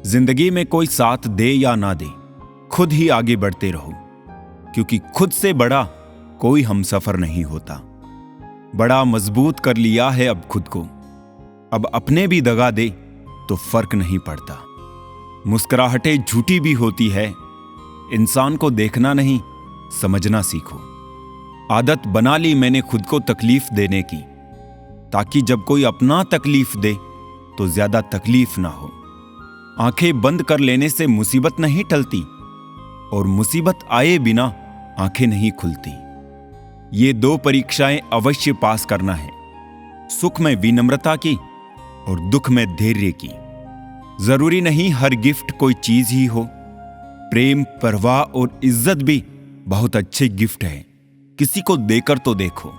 जिंदगी में कोई साथ दे या ना दे, खुद ही आगे बढ़ते रहो, क्योंकि खुद से बड़ा कोई हमसफर नहीं होता। बड़ा मजबूत कर लिया है अब खुद को, अब अपने भी दगा दे तो फर्क नहीं पड़ता। मुस्कुराहटें झूठी भी होती है, इंसान को देखना नहीं समझना सीखो। आदत बना ली मैंने खुद को तकलीफ देने की, ताकि जब कोई अपना तकलीफ दे तो ज्यादा तकलीफ ना हो। आंखें बंद कर लेने से मुसीबत नहीं टलती, और मुसीबत आए बिना आंखें नहीं खुलती। ये दो परीक्षाएं अवश्य पास करना है, सुख में विनम्रता की और दुख में धैर्य की। जरूरी नहीं हर गिफ्ट कोई चीज ही हो, प्रेम, परवाह और इज्जत भी बहुत अच्छे गिफ्ट है। किसी को देकर तो देखो।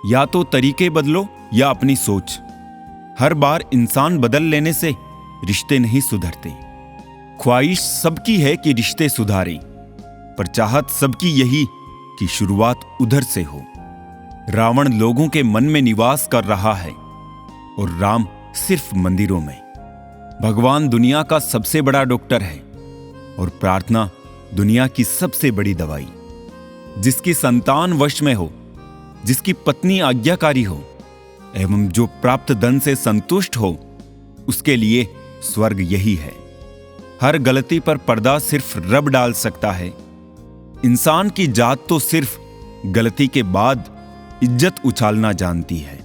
या तो तरीके बदलो या अपनी सोच। हर बार इंसान बदल लेने से रिश्ते नहीं सुधरते। ख्वाहिश सबकी है कि रिश्ते सुधारें, पर चाहत सबकी यही कि शुरुआत उधर से हो। रावण लोगों के मन में निवास कर रहा है और राम सिर्फ मंदिरों में। भगवान दुनिया का सबसे बड़ा डॉक्टर है और प्रार्थना दुनिया की सबसे बड़ी दवाई। जिसकी संतान वश में हो, जिसकी पत्नी आज्ञाकारी हो एवं जो प्राप्त धन से संतुष्ट हो, उसके लिए स्वर्ग यही है। हर गलती पर पर्दा सिर्फ रब डाल सकता है। इंसान की जात तो सिर्फ गलती के बाद इज्जत उछालना जानती है।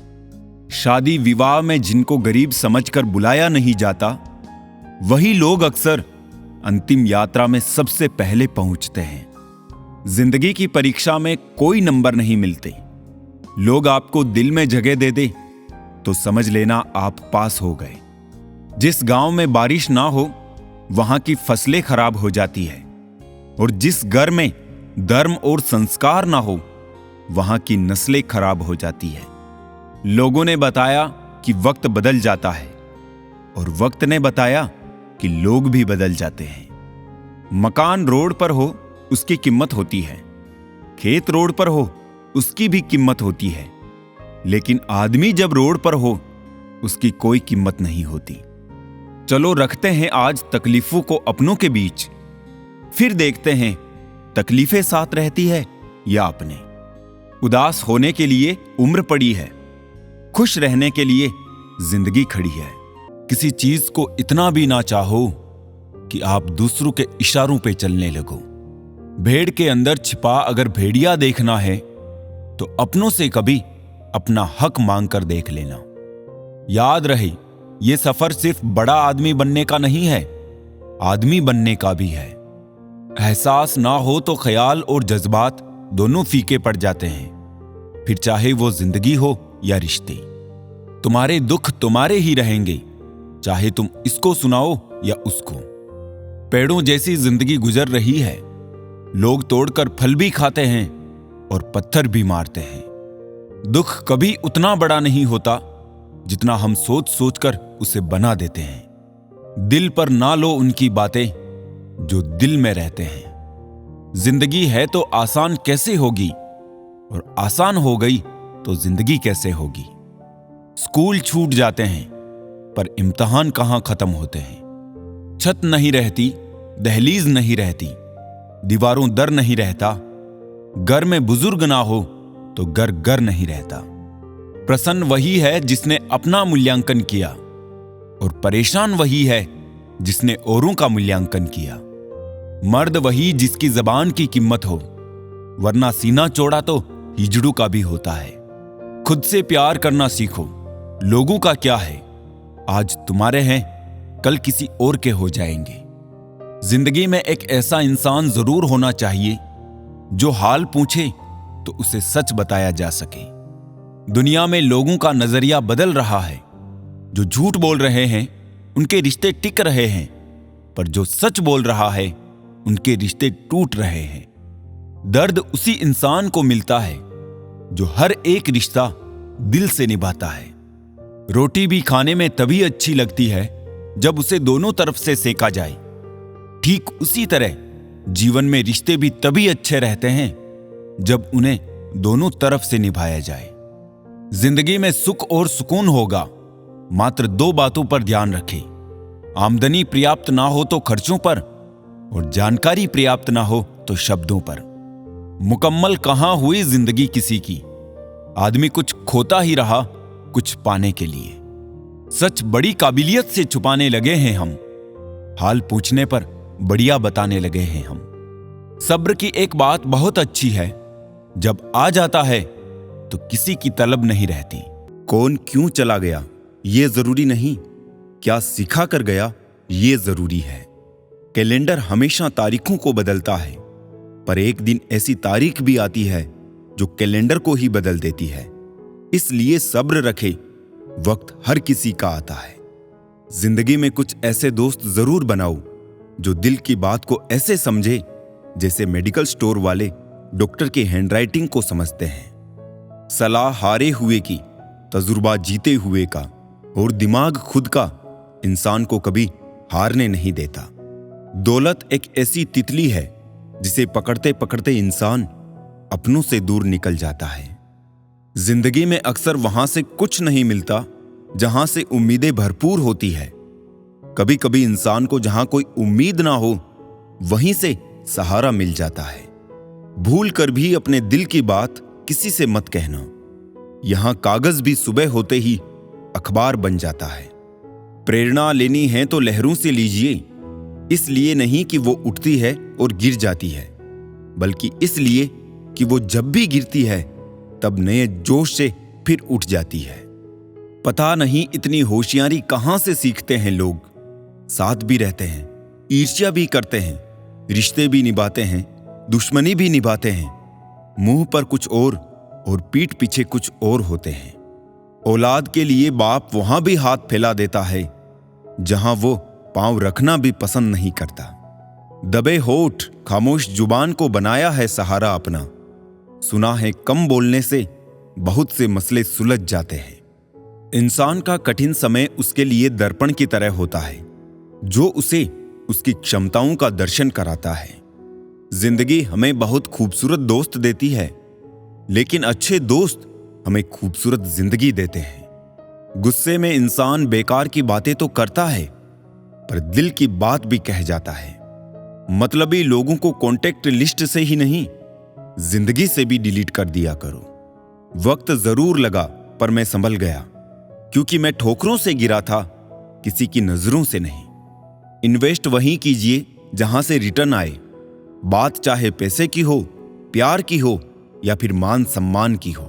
शादी विवाह में जिनको गरीब समझकर बुलाया नहीं जाता, वही लोग अक्सर अंतिम यात्रा में सबसे पहले पहुंचते हैं। जिंदगी की परीक्षा में कोई नंबर नहीं मिलते। लोग आपको दिल में जगह दे दे तो समझ लेना आप पास हो गए। जिस गांव में बारिश ना हो, वहां की फसलें खराब हो जाती है, और जिस घर में धर्म और संस्कार ना हो, वहां की नस्लें खराब हो जाती है। लोगों ने बताया कि वक्त बदल जाता है, और वक्त ने बताया कि लोग भी बदल जाते हैं। मकान रोड पर हो उसकी कीमत होती है, खेत रोड पर हो उसकी भी कीमत होती है, लेकिन आदमी जब रोड पर हो उसकी कोई कीमत नहीं होती। चलो रखते हैं आज तकलीफों को अपनों के बीच, फिर देखते हैं तकलीफें साथ रहती है या अपने। उदास होने के लिए उम्र पड़ी है, खुश रहने के लिए जिंदगी खड़ी है। किसी चीज को इतना भी ना चाहो कि आप दूसरों के इशारों पे चलने लगो। भेड़ के अंदर छिपा अगर भेड़िया देखना है तो अपनों से कभी अपना हक मांग कर देख लेना। याद रहे, यह सफर सिर्फ बड़ा आदमी बनने का नहीं है, आदमी बनने का भी है। एहसास ना हो तो ख्याल और जज्बात दोनों फीके पड़ जाते हैं, फिर चाहे वो जिंदगी हो या रिश्ते। तुम्हारे दुख तुम्हारे ही रहेंगे, चाहे तुम इसको सुनाओ या उसको। पेड़ों जैसी जिंदगी गुजर रही है, लोग तोड़कर फल भी खाते हैं और पत्थर भी मारते हैं। दुख कभी उतना बड़ा नहीं होता जितना हम सोच सोचकर उसे बना देते हैं। दिल पर ना लो उनकी बातें जो दिल में रहते हैं। जिंदगी है तो आसान कैसे होगी, और आसान हो गई तो जिंदगी कैसे होगी। स्कूल छूट जाते हैं पर इम्तिहान कहां खत्म होते हैं। छत नहीं रहती, दहलीज नहीं रहती, दीवारों दर नहीं रहता। घर में बुजुर्ग ना हो तो घर घर नहीं रहता। प्रसन्न वही है जिसने अपना मूल्यांकन किया, और परेशान वही है जिसने औरों का मूल्यांकन किया। मर्द वही जिसकी जबान की कीमत हो, वरना सीना चौड़ा तो हिजड़ू का भी होता है। खुद से प्यार करना सीखो। लोगों का क्या है, आज तुम्हारे हैं कल किसी और के हो जाएंगे। जिंदगी में एक ऐसा इंसान जरूर होना चाहिए जो हाल पूछे तो उसे सच बताया जा सके। दुनिया में लोगों का नजरिया बदल रहा है। जो झूठ बोल रहे हैं उनके रिश्ते टिक रहे हैं, पर जो सच बोल रहा है उनके रिश्ते टूट रहे हैं। दर्द उसी इंसान को मिलता है जो हर एक रिश्ता दिल से निभाता है। रोटी भी खाने में तभी अच्छी लगती है जब उसे दोनों तरफ से सेका जाए। ठीक उसी तरह जीवन में रिश्ते भी तभी अच्छे रहते हैं जब उन्हें दोनों तरफ से निभाया जाए। जिंदगी में सुख और सुकून होगा, मात्र दो बातों पर ध्यान रखें। आमदनी पर्याप्त ना हो तो खर्चों पर, और जानकारी पर्याप्त ना हो तो शब्दों पर। मुकम्मल कहां हुई जिंदगी किसी की, आदमी कुछ खोता ही रहा कुछ पाने के लिए। सच बड़ी काबिलियत से छुपाने लगे हैं हम, हाल पूछने पर बढ़िया बताने लगे हैं हम। सब्र की एक बात बहुत अच्छी है, जब आ जाता है तो किसी की तलब नहीं रहती। कौन क्यों चला गया ये जरूरी नहीं, क्या सिखा कर गया ये जरूरी है। कैलेंडर हमेशा तारीखों को बदलता है, पर एक दिन ऐसी तारीख भी आती है जो कैलेंडर को ही बदल देती है। इसलिए सब्र रखे, वक्त हर किसी का आता है। जिंदगी में कुछ ऐसे दोस्त जरूर बनाओ जो दिल की बात को ऐसे समझे जैसे मेडिकल स्टोर वाले डॉक्टर की हैंडराइटिंग को समझते हैं। सलाह हारे हुए की, तजुर्बा जीते हुए का, और दिमाग खुद का इंसान को कभी हारने नहीं देता। दौलत एक ऐसी तितली है जिसे पकड़ते पकड़ते इंसान अपनों से दूर निकल जाता है। जिंदगी में अक्सर वहां से कुछ नहीं मिलता जहां से उम्मीदें भरपूर होती है। कभी कभी इंसान को जहां कोई उम्मीद ना हो वहीं से सहारा मिल जाता है। भूल कर भी अपने दिल की बात किसी से मत कहना, यहां कागज भी सुबह होते ही अखबार बन जाता है। प्रेरणा लेनी है तो लहरों से लीजिए, इसलिए नहीं कि वो उठती है और गिर जाती है, बल्कि इसलिए कि वो जब भी गिरती है तब नए जोश से फिर उठ जाती है। पता नहीं इतनी होशियारी कहां से सीखते हैं लोग। साथ भी रहते हैं, ईर्ष्या भी करते हैं, रिश्ते भी निभाते हैं, दुश्मनी भी निभाते हैं। मुंह पर कुछ और पीठ पीछे कुछ और होते हैं। औलाद के लिए बाप वहां भी हाथ फैला देता है जहां वो पांव रखना भी पसंद नहीं करता। दबे होठ खामोश जुबान को बनाया है सहारा अपना। सुना है कम बोलने से बहुत से मसले सुलझ जाते हैं। इंसान का कठिन समय उसके लिए दर्पण की तरह होता है जो उसे उसकी क्षमताओं का दर्शन कराता है। जिंदगी हमें बहुत खूबसूरत दोस्त देती है, लेकिन अच्छे दोस्त हमें खूबसूरत जिंदगी देते हैं। गुस्से में इंसान बेकार की बातें तो करता है, पर दिल की बात भी कह जाता है। मतलबी लोगों को कॉन्टेक्ट लिस्ट से ही नहीं, जिंदगी से भी डिलीट कर दिया करो। वक्त जरूर लगा पर मैं संभल गया, क्योंकि मैं ठोकरों से गिरा था, किसी की नजरों से नहीं। इन्वेस्ट वहीं कीजिए जहां से रिटर्न आए। बात चाहे पैसे की हो, प्यार की हो या फिर मान सम्मान की हो।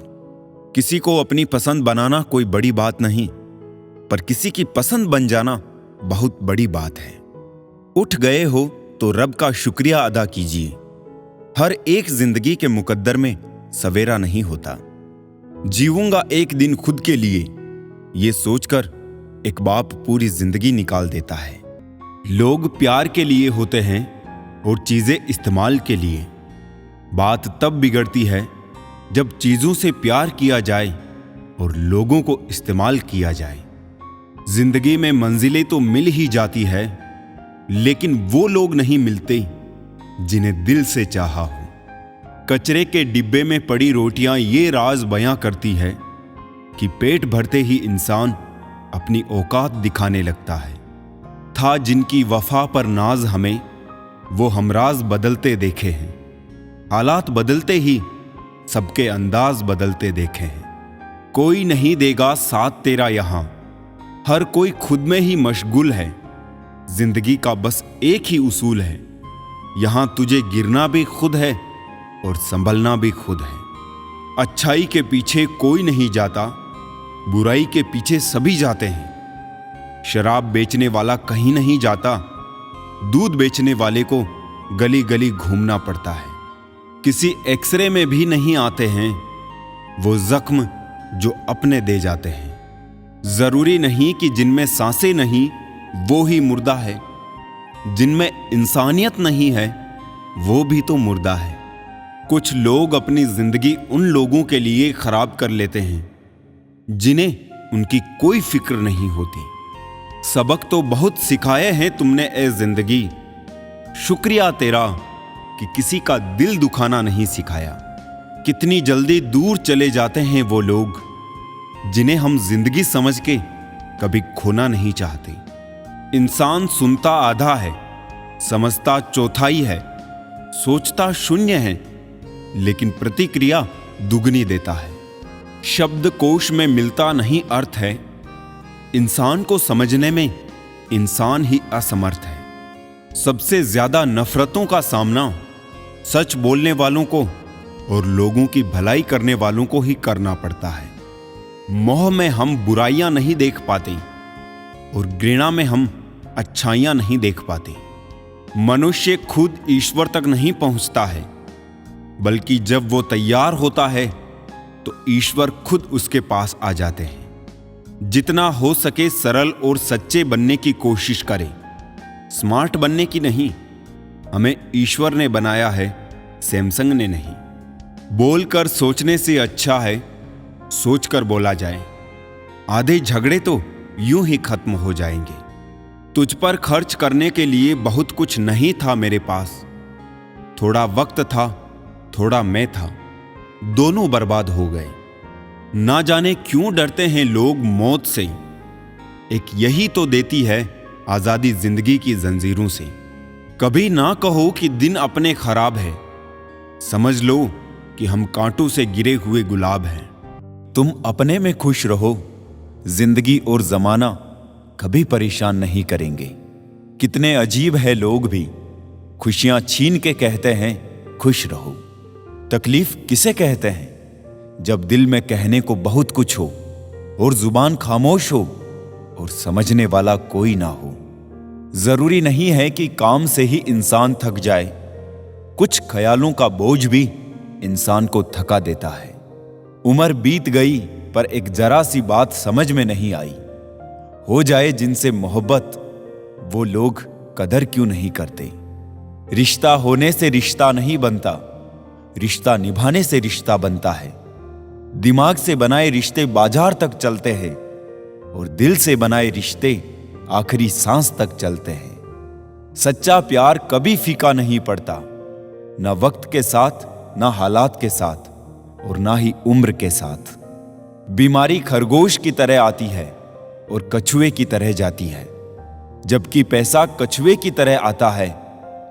किसी को अपनी पसंद बनाना कोई बड़ी बात नहीं, पर किसी की पसंद बन जाना बहुत बड़ी बात है। उठ गए हो तो रब का शुक्रिया अदा कीजिए। हर एक जिंदगी के मुकद्दर में सवेरा नहीं होता। जीऊंगा एक दिन खुद के लिए, ये सोचकर एक बाप पूरी जिंदगी निकाल देता है। लोग प्यार के लिए होते हैं और चीजें इस्तेमाल के लिए। बात तब बिगड़ती है जब चीजों से प्यार किया जाए और लोगों को इस्तेमाल किया जाए। जिंदगी में मंजिलें तो मिल ही जाती है, लेकिन वो लोग नहीं मिलते जिन्हें दिल से चाहा हो। कचरे के डिब्बे में पड़ी रोटियां ये राज बयां करती है कि पेट भरते ही इंसान अपनी औकात दिखाने लगता है। था जिनकी वफा पर नाज हमें, वो हमराज बदलते देखे हैं। हालात बदलते ही सबके अंदाज बदलते देखे हैं। कोई नहीं देगा साथ तेरा यहां, हर कोई खुद में ही मशगूल है। जिंदगी का बस एक ही उसूल है, यहां तुझे गिरना भी खुद है और संभलना भी खुद है। अच्छाई के पीछे कोई नहीं जाता, बुराई के पीछे सभी जाते हैं। शराब बेचने वाला कहीं नहीं जाता, दूध बेचने वाले को गली गली घूमना पड़ता है। किसी एक्सरे में भी नहीं आते हैं वो जख्म जो अपने दे जाते हैं। जरूरी नहीं कि जिनमें सांसें नहीं वो ही मुर्दा है, जिनमें इंसानियत नहीं है वो भी तो मुर्दा है। कुछ लोग अपनी जिंदगी उन लोगों के लिए खराब कर लेते हैं जिन्हें उनकी कोई फिक्र नहीं होती। सबक तो बहुत सिखाए हैं तुमने ए जिंदगी, शुक्रिया तेरा कि किसी का दिल दुखाना नहीं सिखाया। कितनी जल्दी दूर चले जाते हैं वो लोग जिन्हें हम जिंदगी समझ के कभी खोना नहीं चाहते। इंसान सुनता आधा है, समझता चौथाई है, सोचता शून्य है, लेकिन प्रतिक्रिया दुगनी देता है। शब्दकोश में मिलता नहीं अर्थ है, इंसान को समझने में इंसान ही असमर्थ है। सबसे ज्यादा नफरतों का सामना सच बोलने वालों को और लोगों की भलाई करने वालों को ही करना पड़ता है। मोह में हम बुराइयां नहीं देख पाते और घृणा में हम अच्छाइयां नहीं देख पाते। मनुष्य खुद ईश्वर तक नहीं पहुंचता है, बल्कि जब वो तैयार होता है तो ईश्वर खुद उसके पास आ जाते हैं। जितना हो सके सरल और सच्चे बनने की कोशिश करें, स्मार्ट बनने की नहीं। हमें ईश्वर ने बनाया है, सैमसंग ने नहीं। बोलकर सोचने से अच्छा है सोचकर बोला जाए। आधे झगड़े तो यूं ही खत्म हो जाएंगे। तुझ पर खर्च करने के लिए बहुत कुछ नहीं था मेरे पास। थोड़ा वक्त था, थोड़ा मैं था, दोनों बर्बाद हो गए। ना जाने क्यों डरते हैं लोग मौत से, एक यही तो देती है आजादी जिंदगी की जंजीरों से। कभी ना कहो कि दिन अपने खराब है, समझ लो कि हम कांटों से गिरे हुए गुलाब हैं। तुम अपने में खुश रहो, जिंदगी और जमाना कभी परेशान नहीं करेंगे। कितने अजीब है लोग भी, खुशियां छीन के कहते हैं खुश रहो। तकलीफ किसे कहते हैं? जब दिल में कहने को बहुत कुछ हो और जुबान खामोश हो और समझने वाला कोई ना हो। जरूरी नहीं है कि काम से ही इंसान थक जाए, कुछ ख्यालों का बोझ भी इंसान को थका देता है। उम्र बीत गई पर एक जरा सी बात समझ में नहीं आई, हो जाए जिनसे मोहब्बत वो लोग कदर क्यों नहीं करते। रिश्ता होने से रिश्ता नहीं बनता, रिश्ता निभाने से रिश्ता बनता है। दिमाग से बनाए रिश्ते बाजार तक चलते हैं और दिल से बनाए रिश्ते आखिरी सांस तक चलते हैं। सच्चा प्यार कभी फीका नहीं पड़ता, ना वक्त के साथ, ना हालात के साथ और ना ही उम्र के साथ। बीमारी खरगोश की तरह आती है और कछुए की तरह जाती है, जबकि पैसा कछुए की तरह आता है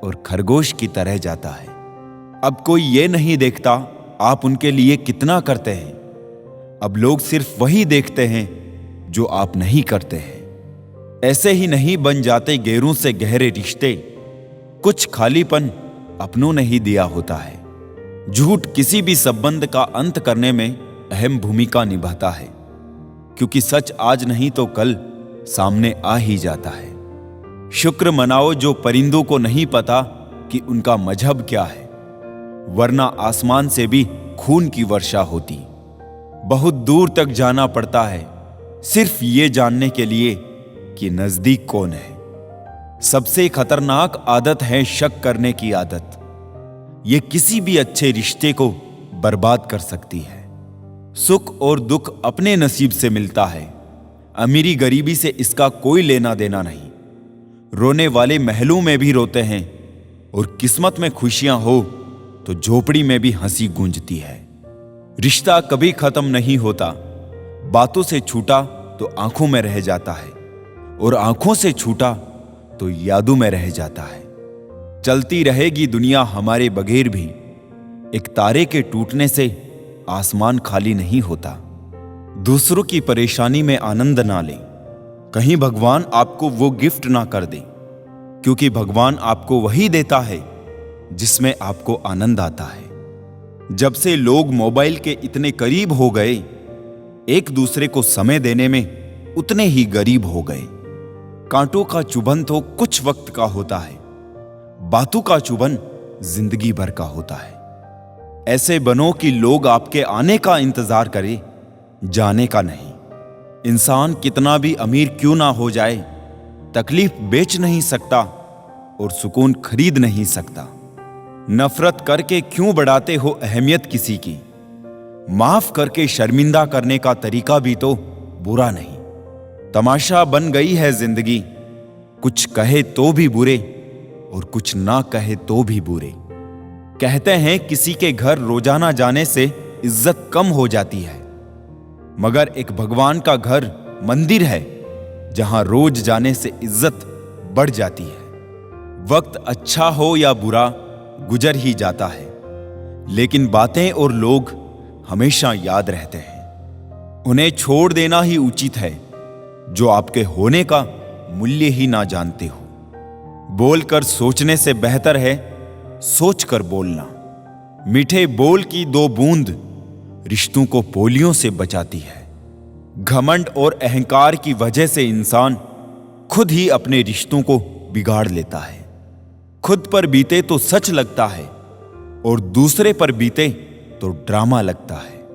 और खरगोश की तरह जाता है। अब कोई ये नहीं देखता आप उनके लिए कितना करते हैं। अब लोग सिर्फ वही देखते हैं जो आप नहीं करते हैं। ऐसे ही नहीं बन जाते गैरों से गहरे रिश्ते, कुछ खालीपन अपनों ने ही दिया होता है। झूठ किसी भी संबंध का अंत करने में अहम भूमिका निभाता है, क्योंकि सच आज नहीं तो कल सामने आ ही जाता है। शुक्र मनाओ जो परिंदों को नहीं पता कि उनका मजहब क्या है, वरना आसमान से भी खून की वर्षा होती। बहुत दूर तक जाना पड़ता है सिर्फ ये जानने के लिए कि नजदीक कौन है। सबसे खतरनाक आदत है शक करने की आदत। ये किसी भी अच्छे रिश्ते को बर्बाद कर सकती है। सुख और दुख अपने नसीब से मिलता है, अमीरी गरीबी से इसका कोई लेना देना नहीं। रोने वाले महलों में भी रोते हैं और किस्मत में खुशियां हो तो झोपड़ी में भी हंसी गूंजती है। रिश्ता कभी खत्म नहीं होता, बातों से छूटा तो आंखों में रह जाता है और आंखों से छूटा तो यादों में रह जाता है। चलती रहेगी दुनिया हमारे बगैर भी, एक तारे के टूटने से आसमान खाली नहीं होता। दूसरों की परेशानी में आनंद ना लें, कहीं भगवान आपको वो गिफ्ट ना कर दे, क्योंकि भगवान आपको वही देता है जिसमें आपको आनंद आता है। जब से लोग मोबाइल के इतने करीब हो गए, एक दूसरे को समय देने में उतने ही गरीब हो गए। कांटों का चुभन तो कुछ वक्त का होता है, बातों का चुभन जिंदगी भर का होता है। ऐसे बनो कि लोग आपके आने का इंतजार करें, जाने का नहीं। इंसान कितना भी अमीर क्यों ना हो जाए, तकलीफ बेच नहीं सकता और सुकून खरीद नहीं सकता। नफरत करके क्यों बढ़ाते हो अहमियत किसी की? माफ करके शर्मिंदा करने का तरीका भी तो बुरा नहीं। तमाशा बन गई है जिंदगी, कुछ कहे तो भी बुरे और कुछ ना कहे तो भी बुरे। कहते हैं किसी के घर रोजाना जाने से इज्जत कम हो जाती है, मगर एक भगवान का घर मंदिर है जहां रोज जाने से इज्जत बढ़ जाती है। वक्त अच्छा हो या बुरा गुजर ही जाता है, लेकिन बातें और लोग हमेशा याद रहते हैं। उन्हें छोड़ देना ही उचित है जो आपके होने का मूल्य ही ना जानते हो। बोलकर सोचने से बेहतर है सोचकर बोलना। मीठे बोल की 2 बूंद रिश्तों को पोलियों से बचाती है। घमंड और अहंकार की वजह से इंसान खुद ही अपने रिश्तों को बिगाड़ लेता है। खुद पर बीते तो सच लगता है और दूसरे पर बीते तो ड्रामा लगता है।